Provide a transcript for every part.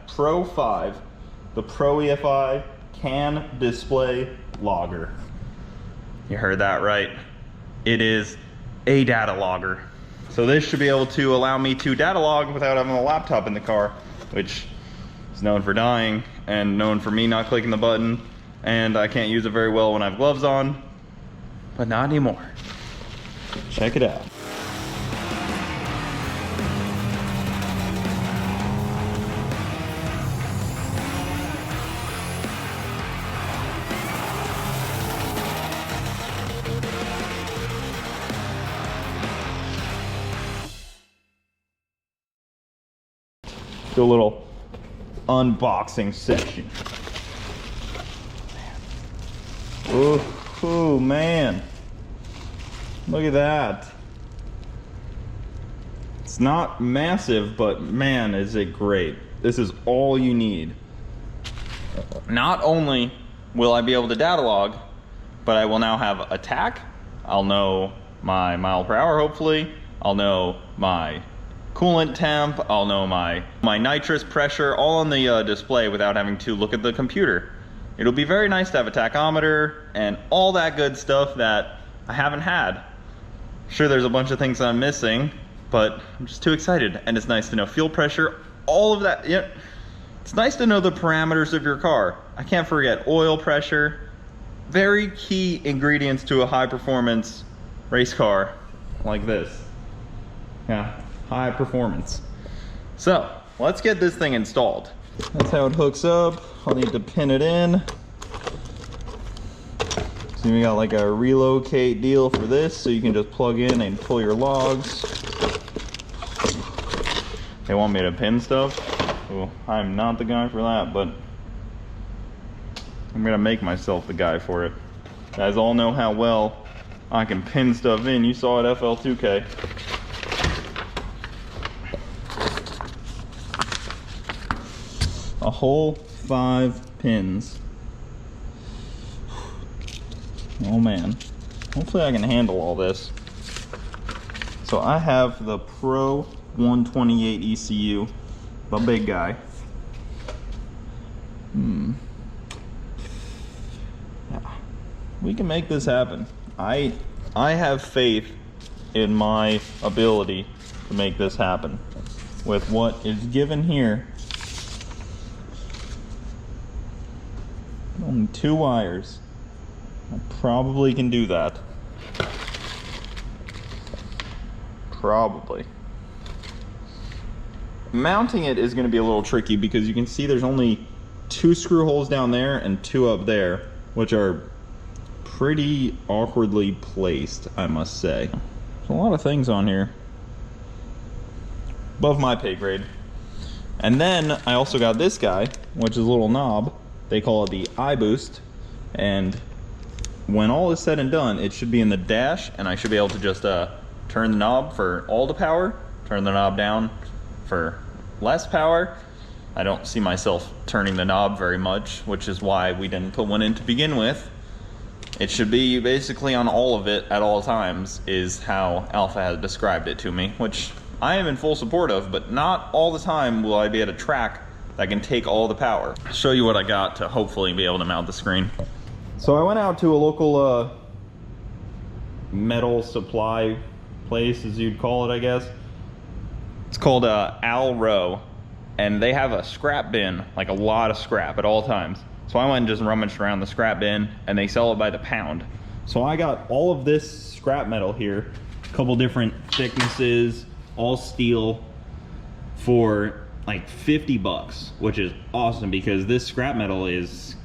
Pro 5, the Pro EFI can display logger. You heard that right. It is a data logger. So this should be able to allow me to data log without having a laptop in the car, which is known for dying and known for me not clicking the button, and I can't use it very well when I have gloves on, but not anymore. Check it out. Do a little unboxing section. Ooh, man. Look at that. It's not massive, but man, is it great. This is all you need. Not only will I be able to data log, but I will now have a tach. I'll know my mile per hour, hopefully. I'll know my coolant temp, I'll know my nitrous pressure, all on the display without having to look at the computer. It'll be very nice to have a tachometer and all that good stuff that I haven't had. Sure, there's a bunch of things that I'm missing, but I'm just too excited. And it's nice to know fuel pressure, all of that. Yeah, it's nice to know the parameters of your car. I can't forget oil pressure. Very key ingredients to a high performance race car like this. Yeah. High performance. So let's get this thing installed. That's how it hooks up. I'll need to pin it in. So we got like a relocate deal for this, so you can just plug in and pull your logs. They want me to pin stuff. Well, I'm not the guy for that, but I'm gonna make myself the guy for it. You guys all know how well I can pin stuff in. You saw it FL2K. A whole 5 pins. Oh man. Hopefully I can handle all this. So I have the Pro 128 ECU, the big guy. Yeah. We can make this happen. I have faith in my ability to make this happen. With what is given here. Only 2 wires. I probably can do that. Probably. Mounting it is going to be a little tricky because you can see there's only 2 screw holes down there and 2 up there, which are pretty awkwardly placed, I must say. There's a lot of things on here. Above my pay grade. And then I also got this guy, which is a little knob. They call it the iBoost, and when all is said and done, it should be in the dash, and I should be able to just turn the knob for all the power, turn the knob down for less power. I don't see myself turning the knob very much, which is why we didn't put one in to begin with. It should be basically on all of it at all times, is how Alpha has described it to me, which I am in full support of, but not all the time will I be at a track that can take all the power. I'll show you what I got to hopefully be able to mount the screen. So I went out to a local metal supply place, as you'd call it, I guess. It's called Al Row, and they have a scrap bin, like a lot of scrap at all times. So I went and just rummaged around the scrap bin, and they sell it by the pound. So I got all of this scrap metal here, a couple different thicknesses, all steel, for like 50 bucks, which is awesome because this scrap metal is,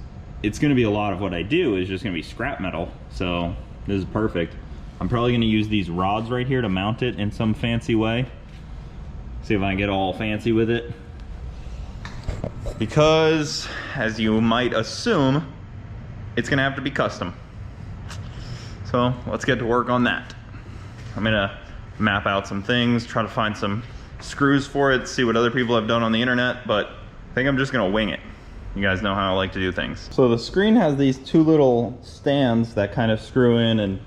it's gonna be a lot of what I do is just gonna be scrap metal. So this is perfect. I'm probably gonna use these rods right here to mount it in some fancy way. See if I can get all fancy with it. Because, as you might assume, it's gonna have to be custom. So let's get to work on that. I'm gonna map out some things, try to find some screws for it, see what other people have done on the internet, but I think I'm just gonna wing it. You guys know how I like to do things. So the screen has these 2 little stands that kind of screw in and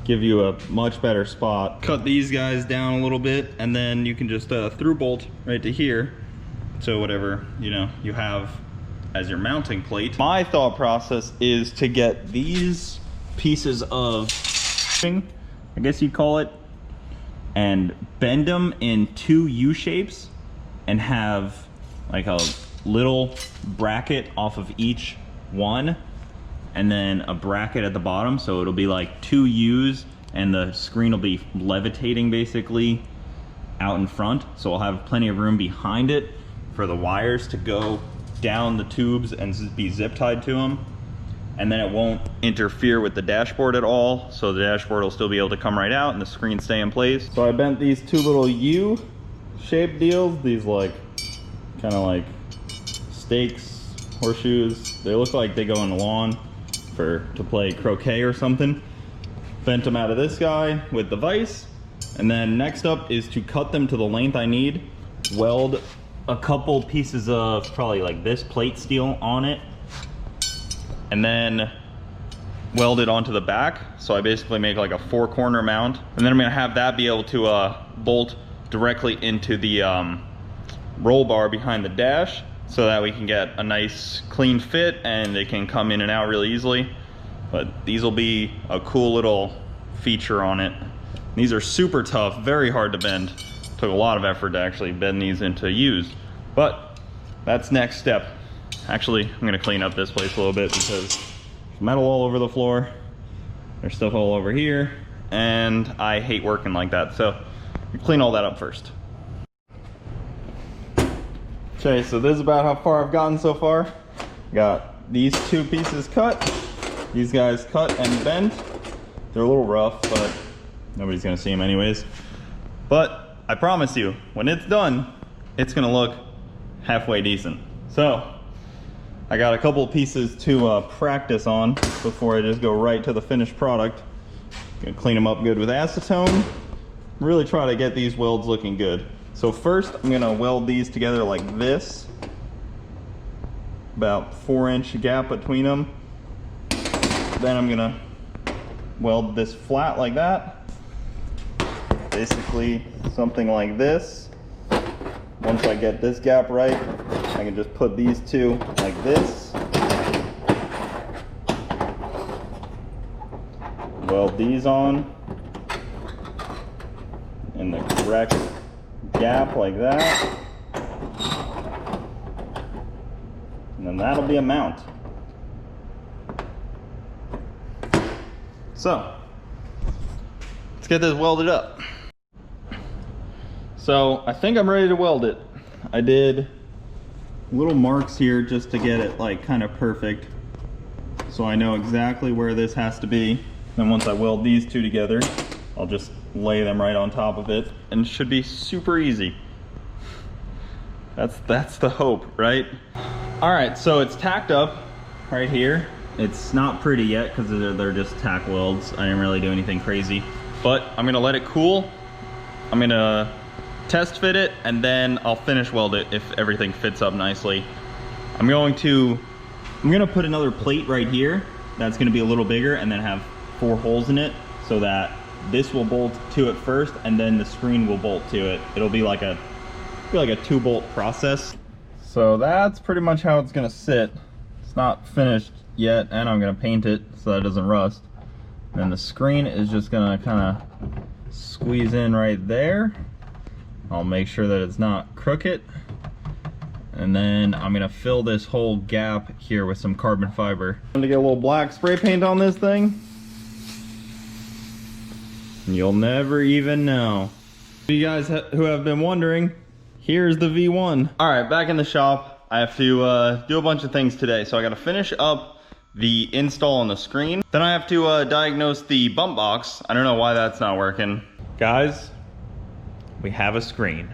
give you a much better spot. Cut these guys down a little bit, and then you can just through bolt right to here, to whatever, you know, you have as your mounting plate. My thought process is to get these pieces of, I guess you'd call it, and bend them in 2 U shapes and have like a little bracket off of each one, and then a bracket at the bottom, so it'll be like 2 U's and the screen will be levitating basically out in front, so I'll have plenty of room behind it for the wires to go down the tubes and be zip tied to them, and then it won't interfere with the dashboard at all, so the dashboard will still be able to come right out and the screen stay in place. So I bent these 2 little U shaped deals, these like kind of like stakes, horseshoes. They look like they go in the lawn to play croquet or something. Bent them out of this guy with the vise, and then next up is to cut them to the length I need, weld a couple pieces of probably like this plate steel on it, and then weld it onto the back. So I basically make like a 4-corner mount, and then I'm gonna have that be able to bolt directly into the roll bar behind the dash, so that we can get a nice clean fit and it can come in and out really easily. But these will be a cool little feature on it. These are super tough, very hard to bend. Took a lot of effort to actually bend these into U's, but that's next step. Actually, I'm gonna clean up this place a little bit because there's metal all over the floor. There's stuff all over here, and I hate working like that. So clean all that up first. Okay, so this is about how far I've gotten so far. Got these 2 pieces cut, these guys cut and bent. They're a little rough, but nobody's gonna see them anyways. But I promise you, when it's done, it's gonna look halfway decent. So I got a couple of pieces to practice on before I just go right to the finished product. Gonna clean them up good with acetone. Really try to get these welds looking good. So first, I'm gonna weld these together like this. About 4-inch gap between them. Then I'm gonna weld this flat like that. Basically, something like this. Once I get this gap right, I can just put these 2 like this. Weld these on in the correct gap like that, and then that'll be a mount. So let's get this welded up. So I think I'm ready to weld it. I did little marks here just to get it like kind of perfect, so I know exactly where this has to be. Then once I weld these 2 together, I'll just lay them right on top of it, and it should be super easy. That's the hope, right? All right, so it's tacked up right here. It's not pretty yet because they're just tack welds. I didn't really do anything crazy, but I'm gonna let it cool. I'm gonna test fit it, and then I'll finish weld it if everything fits up nicely. I'm gonna put another plate right here that's gonna be a little bigger, and then have 4 holes in it, so that this will bolt to it first, and then the screen will bolt to it. It'll be like a 2-bolt process. So that's pretty much how it's gonna sit. It's not finished yet, and I'm gonna paint it so that it doesn't rust. And then the screen is just gonna kind of squeeze in right there. I'll make sure that it's not crooked. And then I'm gonna fill this whole gap here with some carbon fiber. I'm gonna get a little black spray paint on this thing. You'll never even know. You guys who have been wondering, here's the V1. All right, back in the shop. I have to do a bunch of things today. So I gotta finish up the install on the screen. Then I have to diagnose the bump box. I don't know why that's not working. Guys, we have a screen.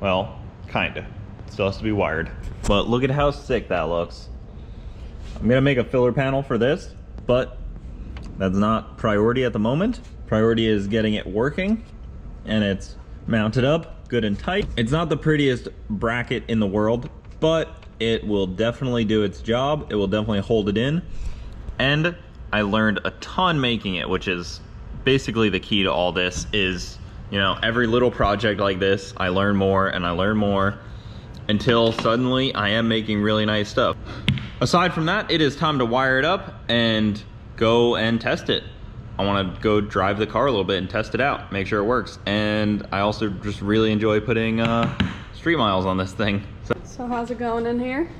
Well, kinda. It still has to be wired. But look at how sick that looks. I'm gonna make a filler panel for this, but that's not priority at the moment. Priority is getting it working, and it's mounted up good and tight. It's not the prettiest bracket in the world, but it will definitely do its job. It will definitely hold it in. And I learned a ton making it, which is basically the key to all this. Is, you know, every little project like this, I learn more and I learn more. until suddenly I am making really nice stuff. Aside from that, it is time to wire it up and go and test it. I want to go drive the car a little bit and test it out, make sure it works. And I also just really enjoy putting street miles on this thing. So how's it going in here?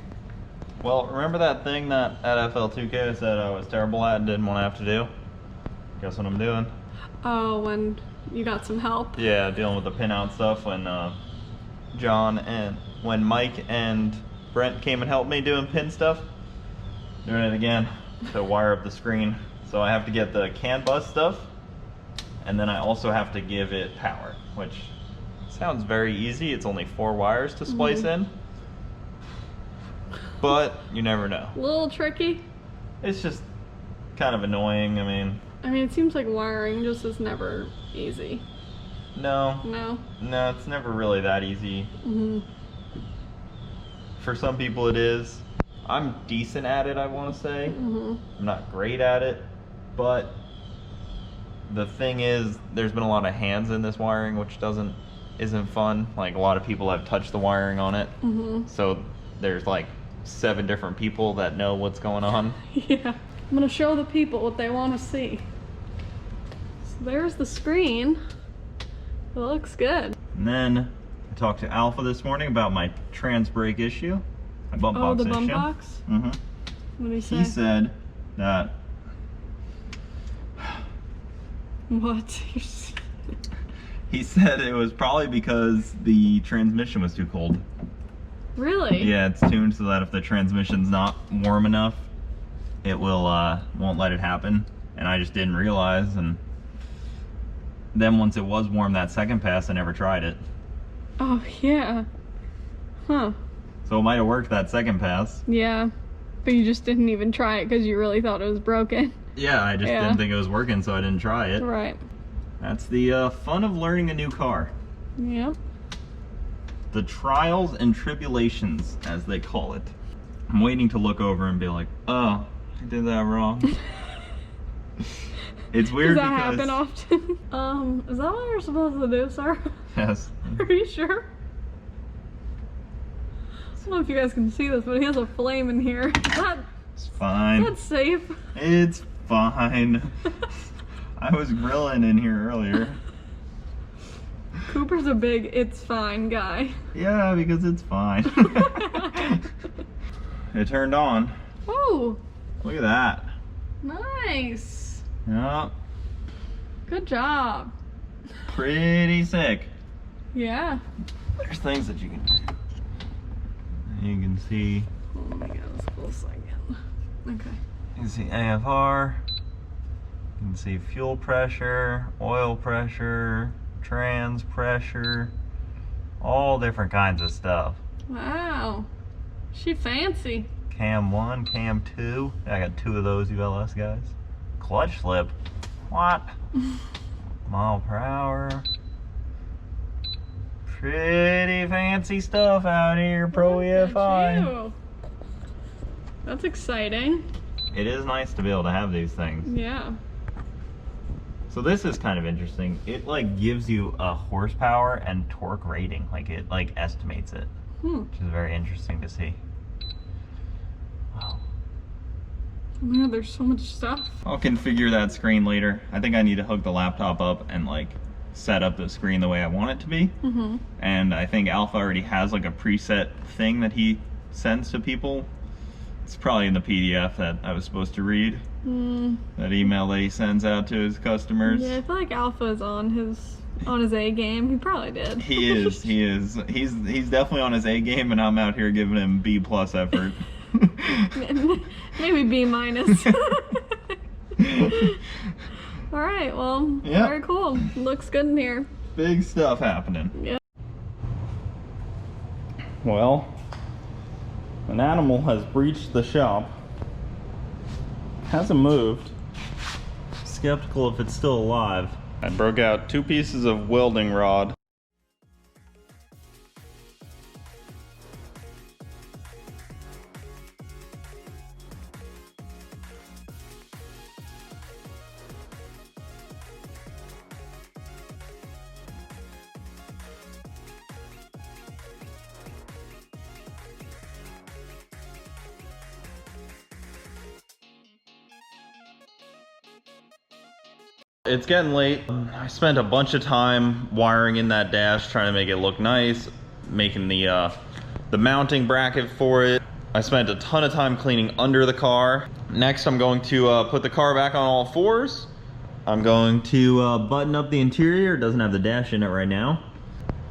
Well, remember that thing that at FL2K said I was terrible at and didn't want to have to do? Guess what I'm doing? Oh, when you got some help? Yeah, dealing with the pinout stuff when when Mike and Brent came and helped me doing pin stuff. Doing it again to wire up the screen. So I have to get the CAN bus stuff, and then I also have to give it power, which sounds very easy. It's only 4 wires to splice in, but you never know. A little tricky. It's just kind of annoying. I mean, it seems like wiring just is never easy. No, it's never really that easy. For some people it is. I'm decent at it, I want to say. I'm not great at it, but the thing is, there's been a lot of hands in this wiring, which isn't fun. Like, a lot of people have touched the wiring on it, so there's like 7 different people that know what's going on. Yeah, I'm gonna show the people what they want to see. So there's the screen. It looks good. And then I talked to Alpha this morning about my trans brake issue. My bump box issue. Oh, the bump box? What did he say? He said that... What? He said it was probably because the transmission was too cold. Really? Yeah, it's tuned so that if the transmission's not warm enough, it will won't let it happen. And I just didn't realize, and then once it was warm that second pass, I never tried it. Oh, yeah. Huh. So it might have worked that second pass. Yeah, but you just didn't even try it because you really thought it was broken. Yeah, I just didn't think it was working, so I didn't try it. Right. That's the fun of learning a new car. Yep. The trials and tribulations, as they call it. I'm waiting to look over and be like, oh, I did that wrong. It's weird because... Does that happen often? Is that what you're supposed to do, sir? Yes. Are you sure? I don't know if you guys can see this, but he has a flame in here. It's fine. That's safe. It's fine. I was grilling in here earlier. Cooper's a big "it's fine" guy. Yeah, because it's fine. It turned on. Oh! Look at that. Nice. Yeah. Good job. Pretty sick. Yeah. There's things that you can do. You can see. Oh my god, let's close again. Okay. You can see AFR. You can see fuel pressure, oil pressure, trans pressure, all different kinds of stuff. Wow. She fancy. Cam 1, Cam 2. I got 2 of those ULS guys. Clutch slip. What? Mile per hour. Pretty fancy stuff out here, Pro EFI. That's exciting. It is nice to be able to have these things. Yeah. So this is kind of interesting. It like gives you a horsepower and torque rating. Like it like estimates it, which is very interesting to see. Wow. Oh my god, there's so much stuff. I'll configure that screen later. I think I need to hook the laptop up and like set up the screen the way I want it to be. And I think Alpha already has like a preset thing that he sends to people. It's probably in the PDF that I was supposed to read. That email that he sends out to his customers. Yeah, I feel like Alpha is on his A game. He probably did. He is. He's definitely on his A game, and I'm out here giving him B+ effort. Maybe B-. All right, well, very cool. Looks good in here. Big stuff happening. Yeah. Well, an animal has breached the shop. Hasn't moved. Skeptical if it's still alive. I broke out 2 pieces of welding rod. It's getting late. I spent a bunch of time wiring in that dash, trying to make it look nice, making the mounting bracket for it. I spent a ton of time cleaning under the car. Next, I'm going to put the car back on all fours. I'm going to button up the interior. It doesn't have the dash in it right now.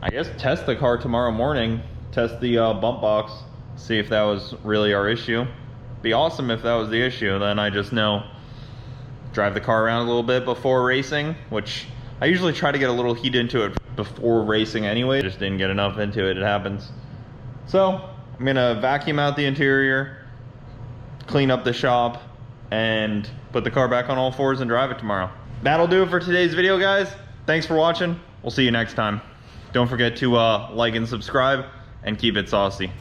I guess test the car tomorrow morning. Test the bump box. See if that was really our issue. Be awesome if that was the issue. Then I just know. Drive the car around a little bit before racing, which I usually try to get a little heat into it before racing anyway. Just didn't get enough into it. It happens. So I'm gonna vacuum out the interior, clean up the shop, and put the car back on all fours and drive it tomorrow. That'll do it for today's video, guys. Thanks for watching. We'll see you next time. Don't forget to like and subscribe, and keep it saucy.